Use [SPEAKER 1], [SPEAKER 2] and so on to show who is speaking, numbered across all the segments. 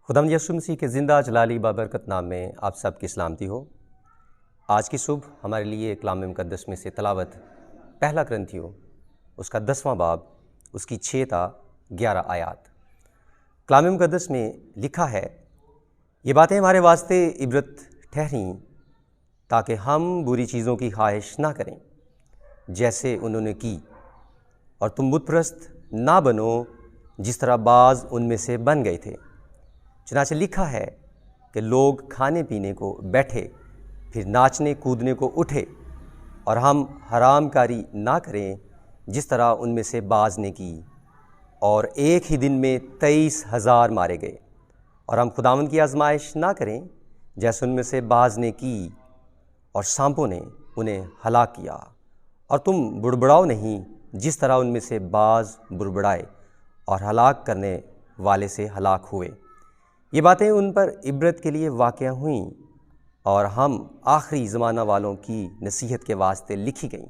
[SPEAKER 1] خداوند یسوع مسیح کے زندہ جلالی بابرکت نام میں آپ سب کی سلامتی ہو۔ آج کی صبح ہمارے لیے کلام مقدس میں سے تلاوت پہلا کرنتھیوں اس کا 10واں باب، اس کی 6 تا 11 آیات۔ کلام مقدس میں لکھا ہے، یہ باتیں ہمارے واسطے عبرت ٹھہریں تاکہ ہم بری چیزوں کی خواہش نہ کریں جیسے انہوں نے کی، اور تم بت پرست نہ بنو جس طرح بعض ان میں سے بن گئے تھے۔ چنانچہ لکھا ہے کہ لوگ کھانے پینے کو بیٹھے، پھر ناچنے کودنے کو اٹھے، اور ہم حرام کاری نہ کریں جس طرح ان میں سے بعض نے کی، اور ایک ہی دن میں 23,000 مارے گئے۔ اور ہم خداوند کی آزمائش نہ کریں جیسے ان میں سے بعض نے کی، اور سانپوں نے انہیں ہلاک کیا، اور تم بڑبڑاؤ نہیں جس طرح ان میں سے بعض بڑبڑائے اور ہلاک کرنے والے سے ہلاک ہوئے۔ یہ باتیں ان پر عبرت کے لیے واقع ہوئیں، اور ہم آخری زمانہ والوں کی نصیحت کے واسطے لکھی گئیں۔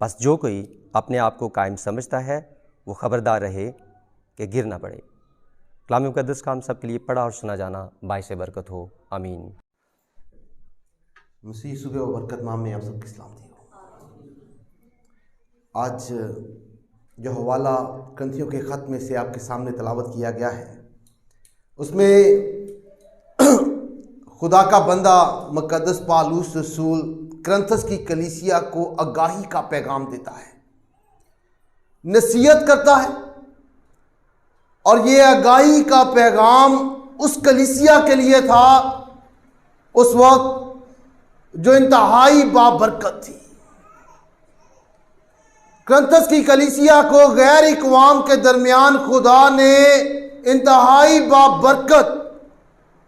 [SPEAKER 1] بس جو کوئی اپنے آپ کو قائم سمجھتا ہے وہ خبردار رہے کہ گر نہ پڑے۔ کلام مقدس کا ہم سب کے لیے پڑھا اور سنا جانا باعث برکت ہو، آمین۔
[SPEAKER 2] مسیح صبح و برکت نام میں آپ سب کی سلامتی ہو۔ آج جو حوالہ کرنتھیوں کے خط میں سے آپ کے سامنے تلاوت کیا گیا ہے، اس میں خدا کا بندہ مقدس پالوس رسول کرنتھس کی کلیسیا کو آگاہی کا پیغام دیتا ہے، نصیحت کرتا ہے، اور یہ آگاہی کا پیغام اس کلیسیا کے لیے تھا اس وقت جو انتہائی بابرکت تھی۔ کرنتھس کی کلیسیا کو غیر اقوام کے درمیان خدا نے انتہائی بابرکت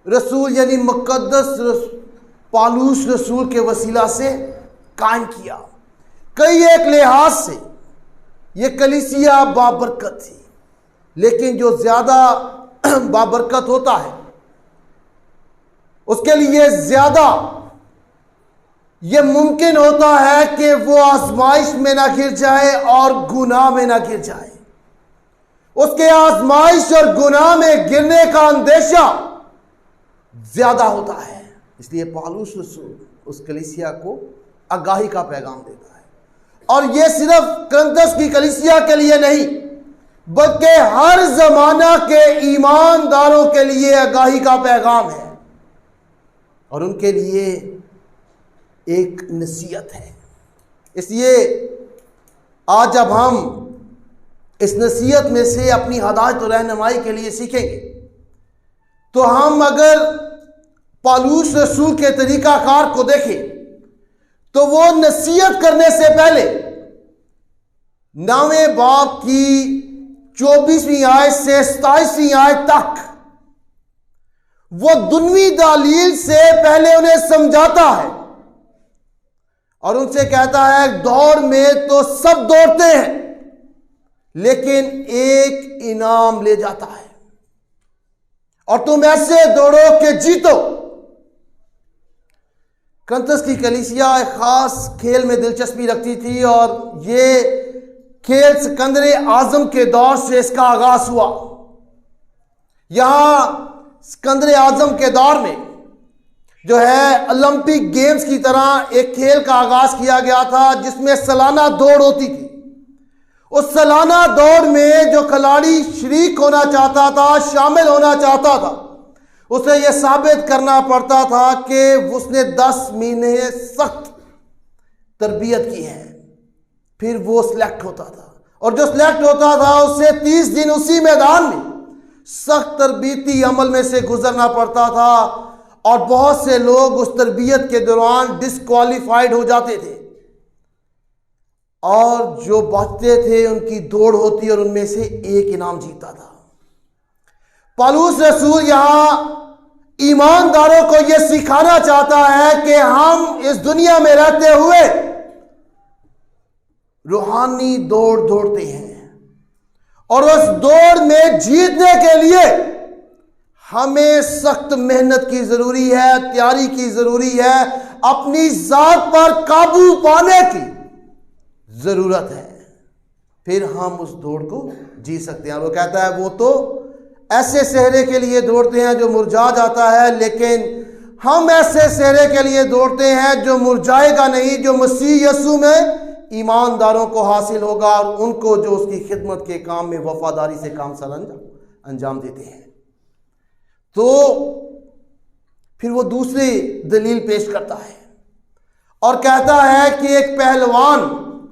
[SPEAKER 2] رسول یعنی مقدس پالوس رسول کے وسیلہ سے قائم کیا۔ کئی ایک لحاظ سے یہ کلیسیا بابرکت تھی، لیکن جو زیادہ بابرکت ہوتا ہے اس کے لیے زیادہ یہ ممکن ہوتا ہے کہ وہ آزمائش میں نہ گر جائے اور گناہ میں نہ گر جائے۔ اس کے آزمائش اور گناہ میں گرنے کا اندیشہ زیادہ ہوتا ہے، اس لیے پالوس رسول اس کلیسیا کو آگاہی کا پیغام دیتا ہے۔ اور یہ صرف کرنتھس کی کلیسیا کے لیے نہیں بلکہ ہر زمانہ کے ایمانداروں کے لیے آگاہی کا پیغام ہے، اور ان کے لیے ایک نصیحت ہے۔ اس لیے آج جب ہم اس نصیحت میں سے اپنی ہدایت و رہنمائی کے لیے سیکھیں گے تو ہم اگر پالوس رسول کے طریقہ کار کو دیکھیں تو وہ نصیحت کرنے سے پہلے 9ویں باب کی 24ویں آیت سے 27ویں آیت تک وہ دنوی دلیل سے پہلے انہیں سمجھاتا ہے، اور ان سے کہتا ہے دوڑ میں تو سب دوڑتے ہیں لیکن ایک انعام لے جاتا ہے، اور تم ایسے دوڑو کہ جیتو۔ کرنتھس کی کلیسیا ایک خاص کھیل میں دلچسپی رکھتی تھی، اور یہ کھیل سکندر اعظم کے دور سے اس کا آغاز ہوا۔ یہاں سکندر اعظم کے دور میں جو ہے اولمپک گیمز کی طرح ایک کھیل کا آغاز کیا گیا تھا جس میں سالانہ دوڑ ہوتی تھی۔ اس سالانہ دوڑ میں جو کھلاڑی شریک ہونا چاہتا تھا، شامل ہونا چاہتا تھا، اسے یہ ثابت کرنا پڑتا تھا کہ اس نے 10 مہینے سخت تربیت کی ہے، پھر وہ سلیکٹ ہوتا تھا، اور جو سلیکٹ ہوتا تھا اسے 30 دن اسی میدان میں سخت تربیتی عمل میں سے گزرنا پڑتا تھا، اور بہت سے لوگ اس تربیت کے دوران ڈسکوالیفائڈ ہو جاتے تھے، اور جو بچتے تھے ان کی دوڑ ہوتی اور ان میں سے ایک انعام جیتا تھا۔ پالوس رسول یہاں ایمانداروں کو یہ سکھانا چاہتا ہے کہ ہم اس دنیا میں رہتے ہوئے روحانی دوڑ دوڑتے ہیں، اور اس دوڑ میں جیتنے کے لیے ہمیں سخت محنت کی ضروری ہے، تیاری کی ضروری ہے، اپنی ذات پر قابو پانے کی ضرورت ہے، پھر ہم اس دوڑ کو جی سکتے ہیں۔ وہ کہتا ہے وہ تو ایسے صحرے کے لیے دوڑتے ہیں جو مرجھا جاتا ہے، لیکن ہم ایسے صحرے کے لیے دوڑتے ہیں جو مرجھائے گا نہیں، جو مسیح یسوع میں ایمانداروں کو حاصل ہوگا، اور ان کو جو اس کی خدمت کے کام میں وفاداری سے کام سر انجام دیتے ہیں۔ تو پھر وہ دوسری دلیل پیش کرتا ہے اور کہتا ہے کہ ایک پہلوان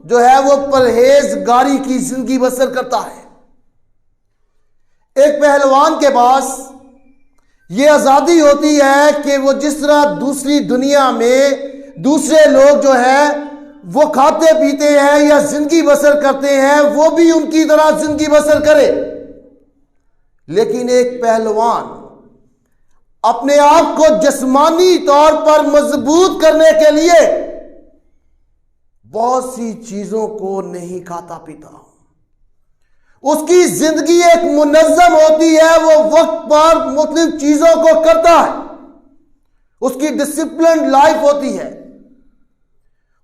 [SPEAKER 2] جو ہے وہ پرہیزگاری کی زندگی بسر کرتا ہے۔ ایک پہلوان کے پاس یہ آزادی ہوتی ہے کہ وہ جس طرح دوسری دنیا میں دوسرے لوگ جو ہے وہ کھاتے پیتے ہیں یا زندگی بسر کرتے ہیں، وہ بھی ان کی طرح زندگی بسر کرے، لیکن ایک پہلوان اپنے آپ کو جسمانی طور پر مضبوط کرنے کے لیے بہت سی چیزوں کو نہیں کھاتا پیتا۔ اس کی زندگی ایک منظم ہوتی ہے، وہ وقت پر مختلف چیزوں کو کرتا ہے، اس کی ڈسپلنڈ لائف ہوتی ہے۔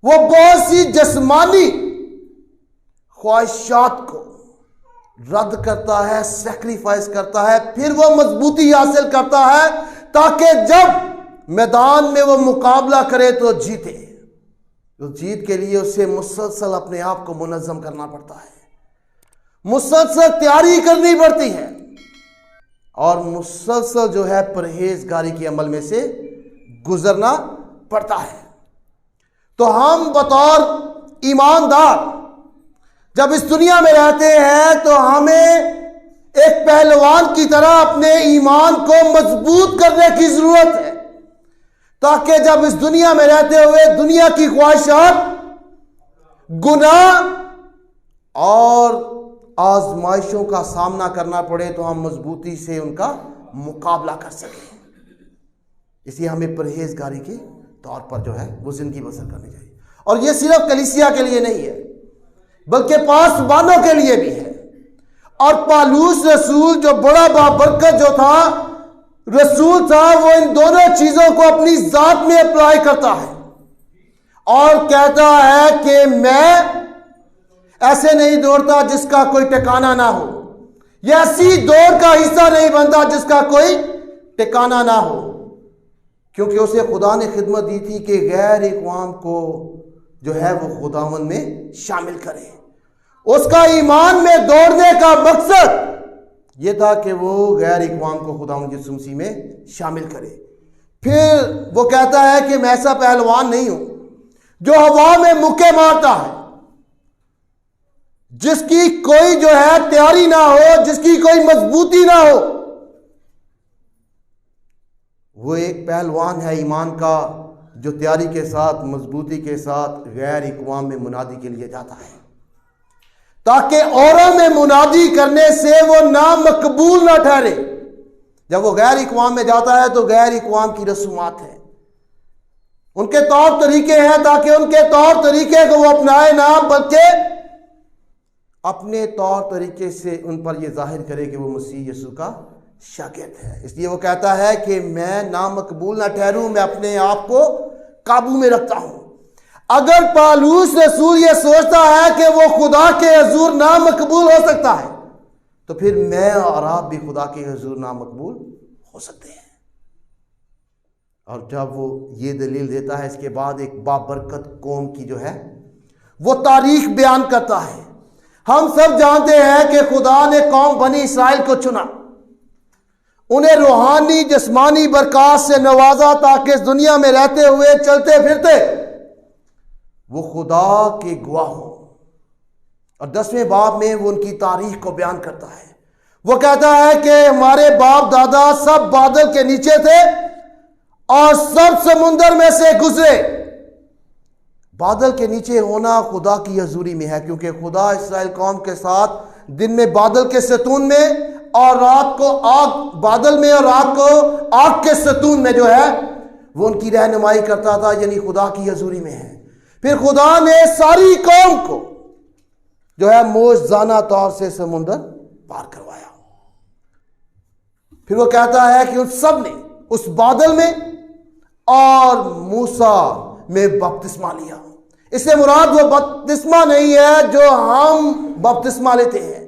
[SPEAKER 2] وہ بہت سی جسمانی خواہشات کو رد کرتا ہے، سیکریفائس کرتا ہے، پھر وہ مضبوطی حاصل کرتا ہے تاکہ جب میدان میں وہ مقابلہ کرے تو جیتے۔ تو جیت کے لیے اسے مسلسل اپنے آپ کو منظم کرنا پڑتا ہے، مسلسل تیاری کرنی پڑتی ہے، اور مسلسل جو ہے پرہیزگاری کے عمل میں سے گزرنا پڑتا ہے۔ تو ہم بطور ایماندار جب اس دنیا میں رہتے ہیں تو ہمیں ایک پہلوان کی طرح اپنے ایمان کو مضبوط کرنے کی ضرورت ہے، تاکہ جب اس دنیا میں رہتے ہوئے دنیا کی خواہشات، گناہ اور آزمائشوں کا سامنا کرنا پڑے تو ہم مضبوطی سے ان کا مقابلہ کر سکیں۔ اس لیے ہمیں پرہیزگاری کے طور پر جو ہے وہ زندگی بسر کرنی چاہیے، اور یہ صرف کلیسیا کے لیے نہیں ہے بلکہ پاسبانوں کے لیے بھی ہے۔ اور پالوس رسول جو بڑا بابرکت جو تھا رسول تھا، وہ ان دونوں چیزوں کو اپنی ذات میں اپلائی کرتا ہے اور کہتا ہے کہ میں ایسے نہیں دوڑتا جس کا کوئی ٹھکانہ نہ ہو، یہ ایسی دوڑ کا حصہ نہیں بنتا جس کا کوئی ٹھکانہ نہ ہو، کیونکہ اسے خدا نے خدمت دی تھی کہ غیر اقوام کو جو ہے وہ خداوند میں شامل کرے۔ اس کا ایمان میں دوڑنے کا مقصد یہ تھا کہ وہ غیر اقوام کو خداوند یسوع مسیح میں شامل کرے۔ پھر وہ کہتا ہے کہ میں ایسا پہلوان نہیں ہوں جو ہوا میں مکے مارتا ہے، جس کی کوئی جو ہے تیاری نہ ہو، جس کی کوئی مضبوطی نہ ہو۔ وہ ایک پہلوان ہے ایمان کا جو تیاری کے ساتھ، مضبوطی کے ساتھ غیر اقوام میں منادی کے لیے جاتا ہے، تاکہ اوروں میں منادی کرنے سے وہ نامقبول نہ ٹھہرے۔ جب وہ غیر اقوام میں جاتا ہے تو غیر اقوام کی رسومات ہیں، ان کے طور طریقے ہیں، تاکہ ان کے طور طریقے کو وہ اپنائے نہ، بلکہ اپنے طور طریقے سے ان پر یہ ظاہر کرے کہ وہ مسیح یسوع کا شاگرد ہے۔ اس لیے وہ کہتا ہے کہ میں نامقبول نہ ٹھہروں، میں اپنے آپ کو قابو میں رکھتا ہوں۔ اگر پالوس رسول یہ سوچتا ہے کہ وہ خدا کے حضور نامقبول ہو سکتا ہے، تو پھر میں اور آپ بھی خدا کے حضور نامقبول ہو سکتے ہیں۔ اور جب وہ یہ دلیل دیتا ہے، اس کے بعد ایک بابرکت قوم کی جو ہے وہ تاریخ بیان کرتا ہے۔ ہم سب جانتے ہیں کہ خدا نے قوم بنی اسرائیل کو چنا، انہیں روحانی جسمانی برکات سے نوازا تاکہ اس دنیا میں رہتے ہوئے چلتے پھرتے وہ خدا کے گواہ ہوں۔ اور 10ویں باب میں وہ ان کی تاریخ کو بیان کرتا ہے۔ وہ کہتا ہے کہ ہمارے باپ دادا سب بادل کے نیچے تھے اور سب سمندر میں سے گزرے۔ بادل کے نیچے ہونا خدا کی حضوری میں ہے، کیونکہ خدا اسرائیل قوم کے ساتھ دن میں بادل کے ستون میں اور رات کو آگ بادل میں اور رات کو آگ کے ستون میں جو ہے وہ ان کی رہنمائی کرتا تھا، یعنی خدا کی حضوری میں ہے۔ پھر خدا نے ساری قوم کو جو ہے موجزانہ طور سے سمندر پار کروایا۔ پھر وہ کہتا ہے کہ ان سب نے اس بادل میں اور موسیٰ میں بپتسمہ لیا۔ اس سے مراد وہ بپتسمہ نہیں ہے جو ہم بپتسمہ لیتے ہیں،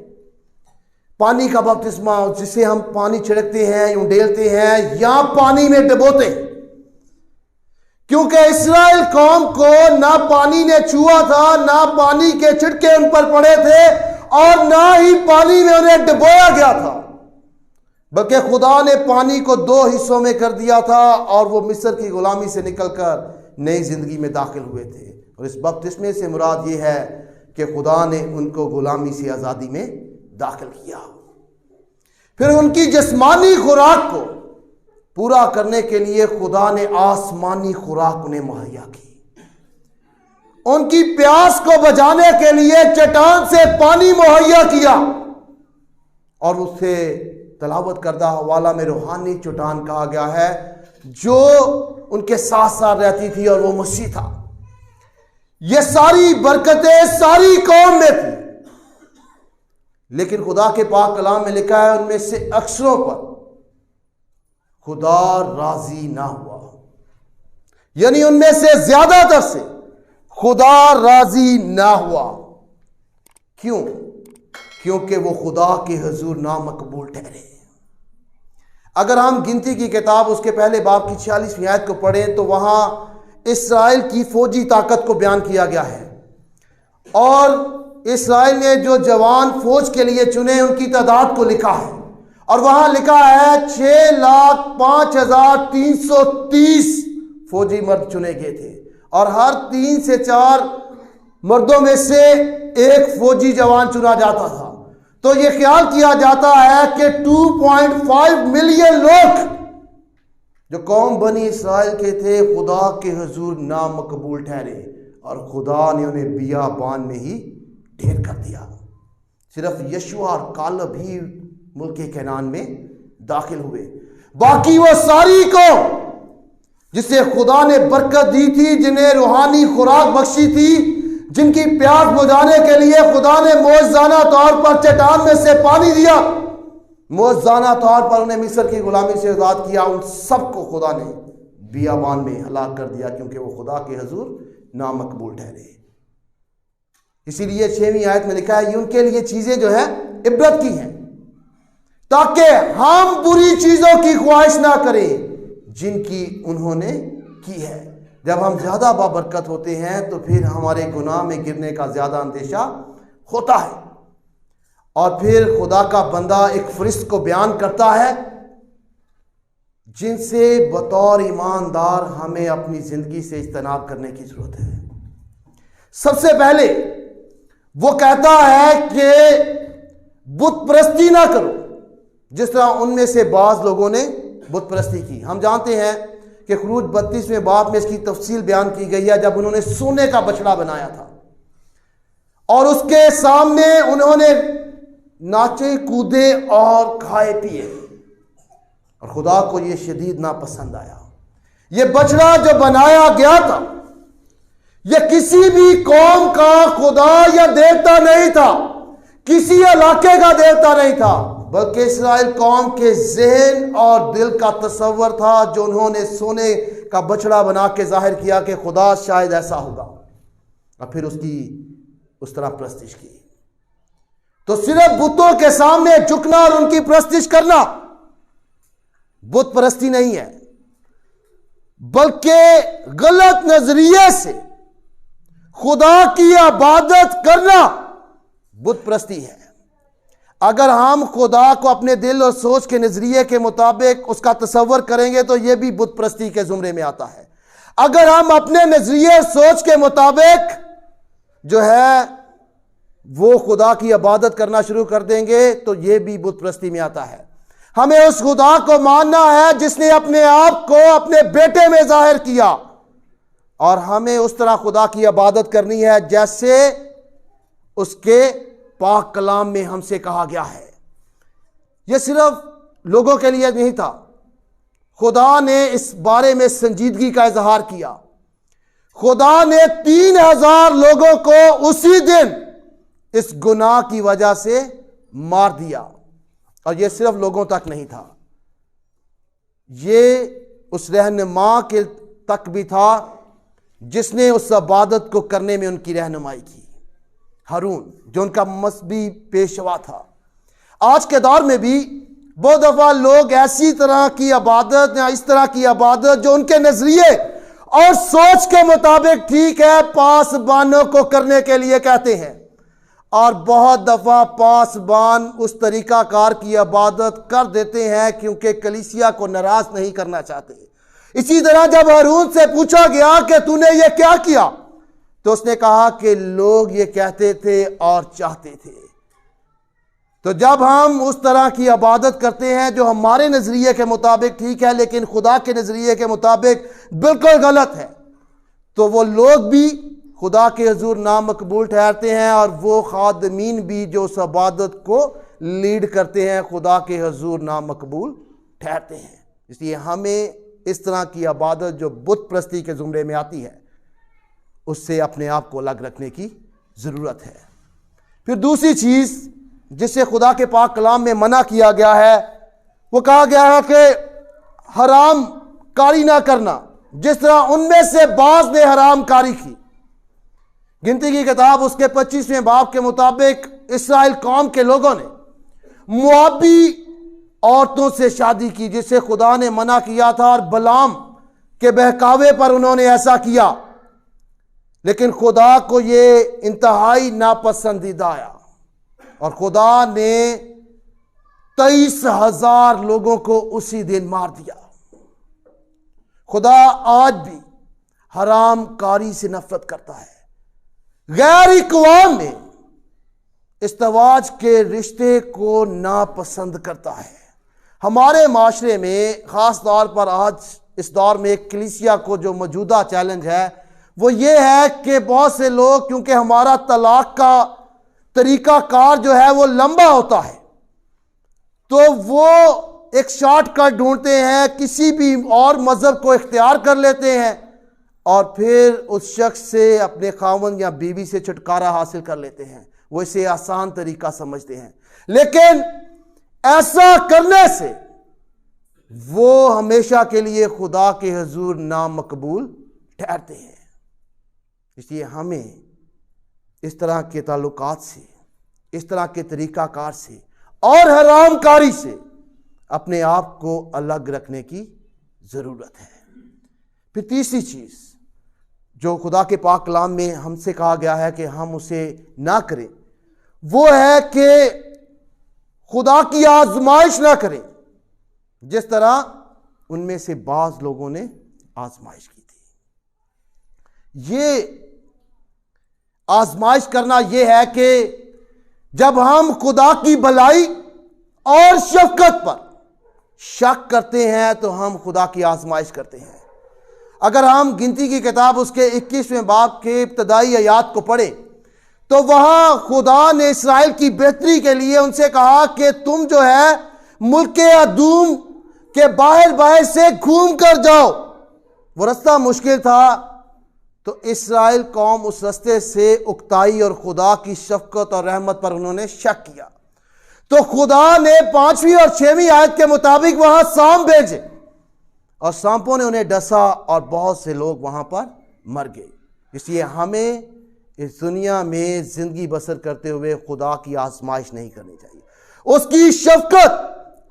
[SPEAKER 2] پانی کا بپتسمہ جسے ہم پانی چھڑکتے ہیں، ڈیلتے ہیں یا پانی میں ڈبوتے ہیں، کیونکہ اسرائیل قوم کو نہ پانی نے چھوا تھا، نہ پانی کے چھٹکے ان پر پڑے تھے، اور نہ ہی پانی میں انہیں ڈبویا گیا تھا، بلکہ خدا نے پانی کو 2 حصوں میں کر دیا تھا، اور وہ مصر کی غلامی سے نکل کر نئی زندگی میں داخل ہوئے تھے۔ اور اس بپتسمے سے مراد یہ ہے کہ خدا نے ان کو غلامی سے آزادی میں داخل کیا۔ پھر ان کی جسمانی خوراک کو پورا کرنے کے لیے خدا نے آسمانی خوراک انہیں مہیا کی۔ ان کی پیاس کو بجھانے کے لیے چٹان سے پانی مہیا کیا، اور اسے تلاوت کردہ حوالہ میں روحانی چٹان کہا گیا ہے، جو ان کے ساتھ ساتھ رہتی تھی، اور وہ مسیح تھا۔ یہ ساری برکتیں ساری قوم میں تھی، لیکن خدا کے پاک کلام میں لکھا ہے ان میں سے اکثروں پر خدا راضی نہ ہوا، یعنی ان میں سے زیادہ تر سے خدا راضی نہ ہوا۔ کیوں؟ کیونکہ وہ خدا کے حضور نامقبول ٹھہرے۔ اگر ہم گنتی کی کتاب اس کے پہلے باب کی 46ویں آیت کو پڑھیں تو وہاں اسرائیل کی فوجی طاقت کو بیان کیا گیا ہے، اور اسرائیل نے جو جوان فوج کے لیے چنے ان کی تعداد کو لکھا ہے، اور وہاں لکھا ہے 6,05,330 فوجی مرد چنے گئے تھے، اور ہر 3 سے 4 مردوں میں سے ایک فوجی جوان چنا جاتا تھا۔ تو یہ خیال کیا جاتا ہے کہ 2.5 ملین لوگ جو قوم بنی اسرائیل کے تھے خدا کے حضور نامقبول ٹھہرے، اور خدا نے انہیں بیابان میں ہی ڈھیر کر دیا۔ صرف یشوع اور کالب ہی ملک کنعان میں داخل ہوئے، باقی وہ ساری قوم جسے خدا نے برکت دی تھی، جنہیں روحانی خوراک بخشی تھی، جن کی پیاس بجھانے کے لیے خدا نے معجزانہ طور پر چٹان میں سے پانی دیا، معجزانہ طور پر انہیں مصر کی غلامی سے آزاد کیا، ان سب کو خدا نے بیابان میں ہلاک کر دیا، کیونکہ وہ خدا کے حضور نامقبول ٹھہرے۔ اسی لیے 6ویں آیت میں لکھا ہے یہ ان کے لیے چیزیں جو ہیں عبرت کی ہیں، تاکہ ہم بری چیزوں کی خواہش نہ کریں جن کی انہوں نے کی ہے۔ جب ہم زیادہ بابرکت ہوتے ہیں تو پھر ہمارے گناہ میں گرنے کا زیادہ اندیشہ ہوتا ہے، اور پھر خدا کا بندہ ایک فرشت کو بیان کرتا ہے جن سے بطور ایماندار ہمیں اپنی زندگی سے اجتناب کرنے کی ضرورت ہے۔ سب سے پہلے وہ کہتا ہے کہ بت پرستی نہ کرو، جس طرح ان میں سے بعض لوگوں نے بت پرستی کی۔ ہم جانتے ہیں کہ خروج 32ویں باب میں اس کی تفصیل بیان کی گئی ہے، جب انہوں نے سونے کا بچڑا بنایا تھا اور اس کے سامنے انہوں نے ناچے کودے اور کھائے پیے، اور خدا کو یہ شدید ناپسند آیا۔ یہ بچڑا جو بنایا گیا تھا یہ کسی بھی قوم کا خدا یا دیوتا نہیں تھا، کسی علاقے کا دیوتا نہیں تھا، بلکہ اسرائیل قوم کے ذہن اور دل کا تصور تھا، جو انہوں نے سونے کا بچڑا بنا کے ظاہر کیا کہ خدا شاید ایسا ہوگا، اور پھر اس کی اس طرح پرستش کی۔ تو صرف بتوں کے سامنے جھکنا اور ان کی پرستش کرنا بت پرستی نہیں ہے، بلکہ غلط نظریے سے خدا کی عبادت کرنا بت پرستی ہے۔ اگر ہم خدا کو اپنے دل اور سوچ کے نظریے کے مطابق اس کا تصور کریں گے تو یہ بھی بت پرستی کے زمرے میں آتا ہے۔ اگر ہم اپنے نظریے سوچ کے مطابق جو ہے وہ خدا کی عبادت کرنا شروع کر دیں گے تو یہ بھی بت پرستی میں آتا ہے۔ ہمیں اس خدا کو ماننا ہے جس نے اپنے آپ کو اپنے بیٹے میں ظاہر کیا، اور ہمیں اس طرح خدا کی عبادت کرنی ہے جیسے اس کے پاک کلام میں ہم سے کہا گیا ہے۔ یہ صرف لوگوں کے لیے نہیں تھا، خدا نے اس بارے میں سنجیدگی کا اظہار کیا۔ خدا نے 3,000 لوگوں کو اسی دن اس گناہ کی وجہ سے مار دیا، اور یہ صرف لوگوں تک نہیں تھا، یہ اس رہنما کے تک بھی تھا جس نے اس عبادت کو کرنے میں ان کی رہنمائی کی، ہارون جو ان کا مذہبی پیشوا تھا۔ آج کے دور میں بھی بہت دفعہ لوگ ایسی طرح کی عبادت یا اس طرح کی عبادت جو ان کے نظریے اور سوچ کے مطابق ٹھیک ہے پاسبانوں کو کرنے کے لیے کہتے ہیں، اور بہت دفعہ پاسبان اس طریقہ کار کی عبادت کر دیتے ہیں کیونکہ کلیسیا کو ناراض نہیں کرنا چاہتے۔ اسی طرح جب ہارون سے پوچھا گیا کہ تو نے یہ کیا کیا، تو اس نے کہا کہ لوگ یہ کہتے تھے اور چاہتے تھے۔ تو جب ہم اس طرح کی عبادت کرتے ہیں جو ہمارے نظریے کے مطابق ٹھیک ہے لیکن خدا کے نظریے کے مطابق بالکل غلط ہے، تو وہ لوگ بھی خدا کے حضور نامقبول ٹھہرتے ہیں، اور وہ خادمین بھی جو اس عبادت کو لیڈ کرتے ہیں خدا کے حضور نامقبول ٹھہرتے ہیں۔ اس لیے ہمیں اس طرح کی عبادت جو بت پرستی کے زمرے میں آتی ہے اس سے اپنے آپ کو الگ رکھنے کی ضرورت ہے۔ پھر دوسری چیز جسے خدا کے پاک کلام میں منع کیا گیا ہے، وہ کہا گیا ہے کہ حرام کاری نہ کرنا، جس طرح ان میں سے بعض نے حرام کاری کی۔ گنتی کی کتاب اس کے 25ویں باب کے مطابق اسرائیل قوم کے لوگوں نے موابی عورتوں سے شادی کی جسے خدا نے منع کیا تھا، اور بلام کے بہکاوے پر انہوں نے ایسا کیا، لیکن خدا کو یہ انتہائی ناپسندیدہ آیا، اور خدا نے 23,000 لوگوں کو اسی دن مار دیا۔ خدا آج بھی حرام کاری سے نفرت کرتا ہے۔ غیر اقوام میں ازدواج کے رشتے کو ناپسند کرتا ہے۔ ہمارے معاشرے میں خاص طور پر آج اس دور میں کلیسیا کو جو موجودہ چیلنج ہے وہ یہ ہے کہ بہت سے لوگ، کیونکہ ہمارا طلاق کا طریقہ کار جو ہے وہ لمبا ہوتا ہے، تو وہ ایک شارٹ کٹ ڈھونڈتے ہیں، کسی بھی اور مذہب کو اختیار کر لیتے ہیں، اور پھر اس شخص سے اپنے خاوند یا بیوی سے چھٹکارا حاصل کر لیتے ہیں۔ وہ اسے آسان طریقہ سمجھتے ہیں، لیکن ایسا کرنے سے وہ ہمیشہ کے لیے خدا کے حضور نامقبول ٹھہرتے ہیں۔ اس لیے ہمیں اس طرح کے تعلقات سے، اس طرح کے طریقہ کار سے اور حرام کاری سے اپنے آپ کو الگ رکھنے کی ضرورت ہے۔ پھر تیسری چیز جو خدا کے پاک کلام میں ہم سے کہا گیا ہے کہ ہم اسے نہ کریں، وہ ہے کہ خدا کی آزمائش نہ کریں، جس طرح ان میں سے بعض لوگوں نے آزمائش کی تھی۔ یہ آزمائش کرنا یہ ہے کہ جب ہم خدا کی بھلائی اور شفقت پر شک کرتے ہیں تو ہم خدا کی آزمائش کرتے ہیں۔ اگر ہم گنتی کی کتاب اس کے 21ویں باب کے ابتدائی آیات کو پڑھیں تو وہاں خدا نے اسرائیل کی بہتری کے لیے ان سے کہا کہ تم جو ہے ملک ادوم کے باہر باہر سے گھوم کر جاؤ۔ وہ رستہ مشکل تھا تو اسرائیل قوم اس رستے سے اکتائی اور خدا کی شفقت اور رحمت پر انہوں نے شک کیا، تو خدا نے 5ویں اور 6ویں آیت کے مطابق وہاں سانپ بھیجے، اور سانپوں نے انہیں ڈسا اور بہت سے لوگ وہاں پر مر گئے۔ اس لیے ہمیں اس دنیا میں زندگی بسر کرتے ہوئے خدا کی آزمائش نہیں کرنی چاہیے، اس کی شفقت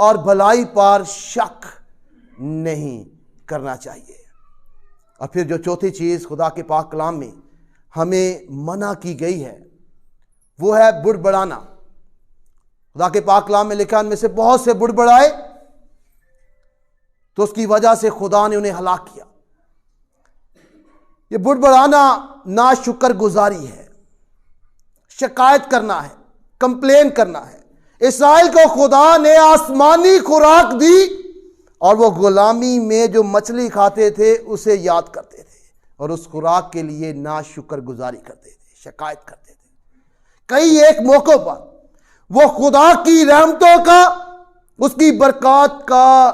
[SPEAKER 2] اور بھلائی پر شک نہیں کرنا چاہیے۔ اور پھر جو چوتھی چیز خدا کے پاک کلام میں ہمیں منع کی گئی ہے وہ ہے بڑبڑانا۔ خدا کے پاک کلام میں لکھا ان میں سے بہت سے بڑبڑائے تو اس کی وجہ سے خدا نے انہیں ہلاک کیا۔ یہ بڑبڑانا ناشکر گزاری ہے، شکایت کرنا ہے، کمپلین کرنا ہے۔ اسرائیل کو خدا نے آسمانی خوراک دی اور وہ غلامی میں جو مچھلی کھاتے تھے اسے یاد کرتے تھے اور اس خوراک کے لیے ناشکر گزاری کرتے تھے، شکایت کرتے تھے۔ کئی ایک موقع پر وہ خدا کی رحمتوں کا، اس کی برکات کا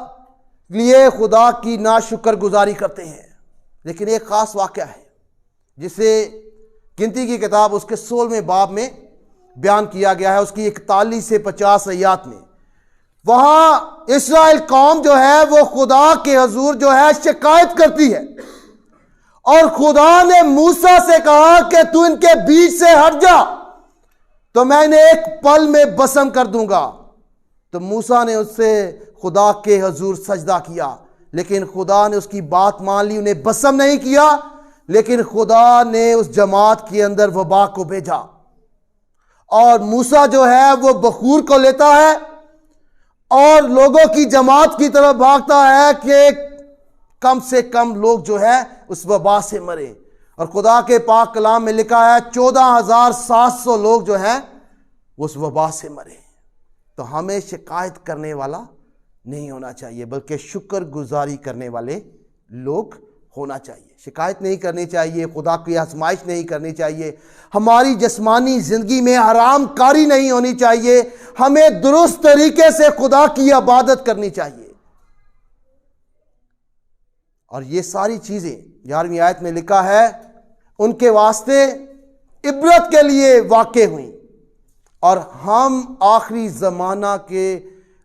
[SPEAKER 2] لیے خدا کی ناشکر گزاری کرتے ہیں، لیکن ایک خاص واقعہ ہے جسے گنتی کی کتاب اس کے 16ویں باب میں بیان کیا گیا ہے، اس کی 41 سے 50 آیات میں۔ وہاں اسرائیل قوم جو ہے وہ خدا کے حضور جو ہے شکایت کرتی ہے، اور خدا نے موسیٰ سے کہا کہ تو ان کے بیچ سے ہٹ جا تو میں انہیں ایک پل میں بسم کر دوں گا۔ تو موسیٰ نے اس سے خدا کے حضور سجدہ کیا، لیکن خدا نے اس کی بات مان لی، انہیں بسم نہیں کیا، لیکن خدا نے اس جماعت کے اندر وبا کو بھیجا، اور موسیٰ جو ہے وہ بخور کو لیتا ہے اور لوگوں کی جماعت کی طرف بھاگتا ہے کہ کم سے کم لوگ جو ہے اس وبا سے مرے، اور خدا کے پاک کلام میں لکھا ہے 14,700 لوگ جو ہیں اس وبا سے مرے۔ تو ہمیں شکایت کرنے والا نہیں ہونا چاہیے، بلکہ شکر گزاری کرنے والے لوگ ہونا چاہیے۔ شکایت نہیں کرنی چاہیے، خدا کی آزمائش نہیں کرنی چاہیے، ہماری جسمانی زندگی میں حرام کاری نہیں ہونی چاہیے، ہمیں درست طریقے سے خدا کی عبادت کرنی چاہیے۔ اور یہ ساری چیزیں 11ویں آیت میں لکھا ہے ان کے واسطے عبرت کے لیے واقع ہوئیں، اور ہم آخری زمانہ کے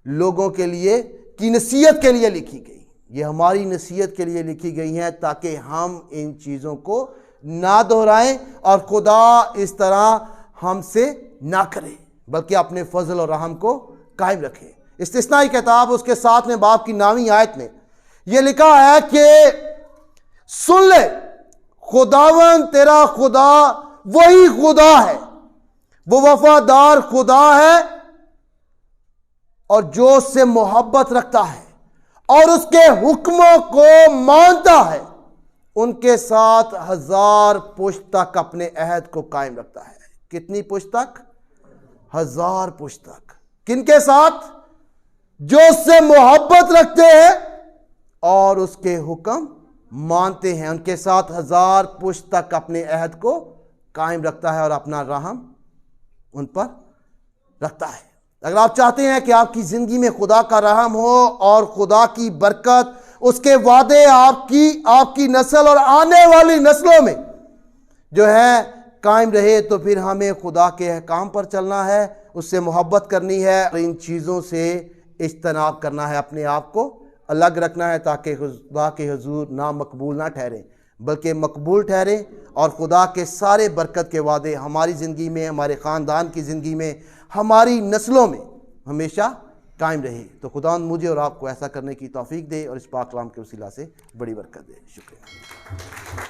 [SPEAKER 2] لوگوں کے لیے کی نصیحت کے لیے لکھی گئی، یہ ہماری نصیحت کے لیے لکھی گئی ہیں تاکہ ہم ان چیزوں کو نہ دہرائیں اور خدا اس طرح ہم سے نہ کرے، بلکہ اپنے فضل اور رحم کو قائم رکھے۔ استثنائی کتاب اس کے 7ویں باب کی 9ویں آیت میں یہ لکھا ہے کہ سن لے خداوند تیرا خدا وہی خدا ہے، وہ وفادار خدا ہے اور جو اس سے محبت رکھتا ہے اور اس کے حکموں کو مانتا ہے، ان کے ساتھ 1000 پشت تک اپنے عہد کو قائم رکھتا ہے۔ کتنی پشت تک؟ 1000 پشت تک۔ کن کے ساتھ؟ جو اس سے محبت رکھتے ہیں اور اس کے حکم مانتے ہیں، ان کے ساتھ 1000 پشت تک اپنے عہد کو قائم رکھتا ہے اور اپنا رحم ان پر رکھتا ہے۔ اگر آپ چاہتے ہیں کہ آپ کی زندگی میں خدا کا رحم ہو اور خدا کی برکت، اس کے وعدے آپ کی نسل اور آنے والی نسلوں میں جو ہے قائم رہے، تو پھر ہمیں خدا کے احکام پر چلنا ہے، اس سے محبت کرنی ہے، اور ان چیزوں سے اجتناب کرنا ہے، اپنے آپ کو الگ رکھنا ہے تاکہ خدا کے حضور نہ مقبول نہ ٹھہرے بلکہ مقبول ٹھہرے، اور خدا کے سارے برکت کے وعدے ہماری زندگی میں، ہمارے خاندان کی زندگی میں، ہماری نسلوں میں ہمیشہ قائم رہے۔ تو خدا مجھے اور آپ کو ایسا کرنے کی توفیق دے اور اس پاک کلام کے وسیلہ سے بڑی برکت دے۔ شکریہ۔